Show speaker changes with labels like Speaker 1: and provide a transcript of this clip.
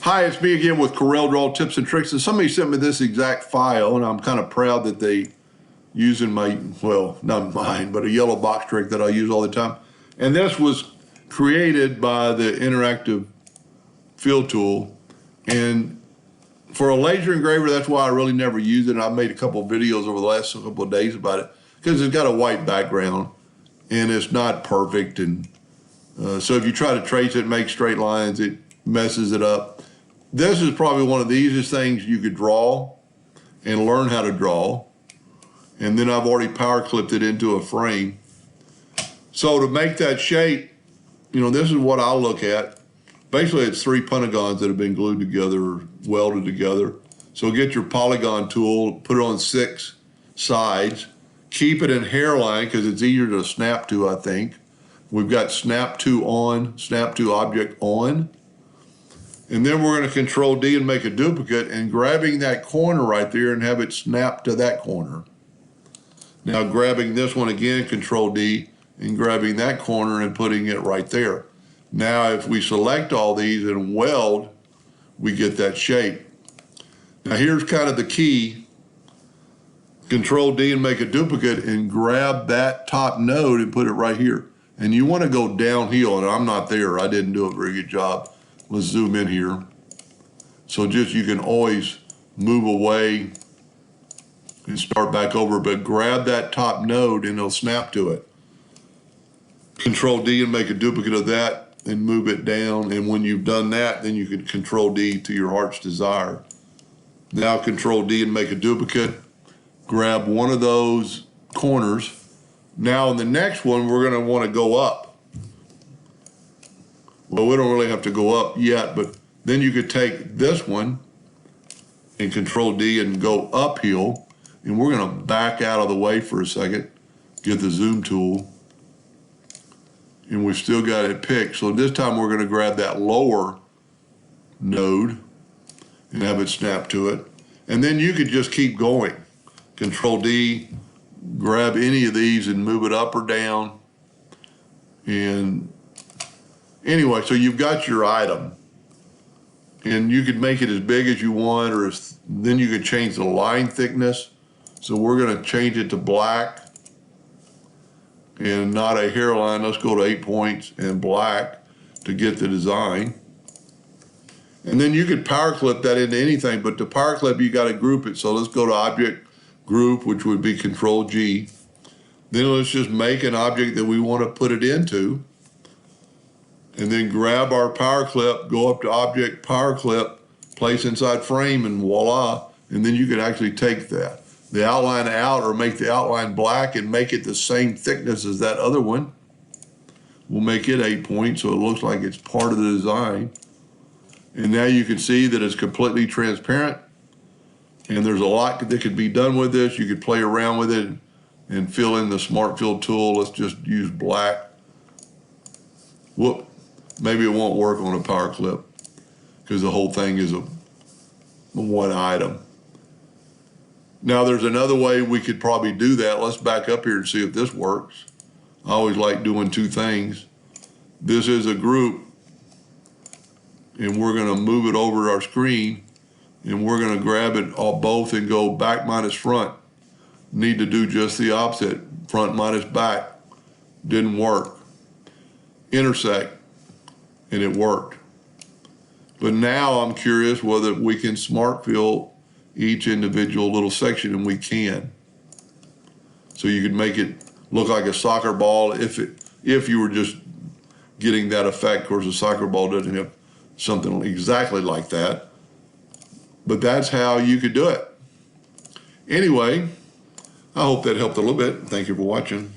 Speaker 1: Hi, it's me again with Corel Draw Tips and Tricks, and somebody sent me this exact file, and I'm kind of proud that they using my, well, not mine, but a yellow box trick that I use all the time. And this was created by the interactive fill tool, and for a laser engraver, that's why I really never use it. And I've made a couple of videos over the last couple of days about it because it's got a white background and it's not perfect. And so if you try to trace it, make straight lines, it messes it up. This is probably one of the easiest things you could draw and learn how to draw. And then I've already power clipped it into a frame. So to make that shape, this is what I'll look at. Basically, it's 3 pentagons that have been glued together or welded together. So get your polygon tool, put it on 6 sides, keep it in hairline because it's easier to snap to, I think. We've got snap to on, snap to object on. And then we're going to Control D and make a duplicate and grabbing that corner right there and have it snap to that corner. Now grabbing this one again, Control D, and grabbing that corner and putting it right there. Now if we select all these and weld, we get that shape. Now here's kind of the key. Control D and make a duplicate and grab that top node and put it right here. And you want to go downhill, and I'm not there. I didn't do a very good job. Let's zoom in here. So just you can always move away and start back over, but grab that top node and it'll snap to it. Control D and make a duplicate of that and move it down. And when you've done that, then you can Control D to your heart's desire. Now Control D and make a duplicate. Grab one of those corners. Now in the next one, we're going to want to go up. Well, we don't really have to go up yet, but then you could take this one and Control D and go uphill. And we're going to back out of the way for a second, get the zoom tool. And we've still got it picked. So this time we're going to grab that lower node and have it snap to it. And then you could just keep going. Control D, grab any of these and move it up or down. And anyway, so you've got your item. And you could make it as big as you want, or then you could change the line thickness. So we're going to change it to black and not a hairline. Let's go to 8 points and black to get the design. And then you could power clip that into anything, but to power clip, you got to group it. So let's go to object group, which would be Control G. Then let's just make an object that we want to put it into. And then grab our power clip, go up to object, power clip, place inside frame, and voila. And then you can actually take the outline out or make the outline black and make it the same thickness as that other one. We'll make it 8 points so it looks like it's part of the design. And now you can see that it's completely transparent. And there's a lot that could be done with this. You could play around with it and fill in the Smart Fill tool. Let's just use black. Whoop. Maybe it won't work on a power clip because the whole thing is a one item. Now there's another way we could probably do that. Let's back up here and see if this works. I always like doing 2 things. This is a group and we're going to move it over our screen and we're going to grab it all both and go back minus front. Need to do just the opposite. Front minus back. Didn't work. Intersect. And it worked. But now I'm curious whether we can smart fill each individual little section, and we can. So you could make it look like a soccer ball if you were just getting that effect. Of course, a soccer ball doesn't have something exactly like that. But that's how you could do it. Anyway, I hope that helped a little bit. Thank you for watching.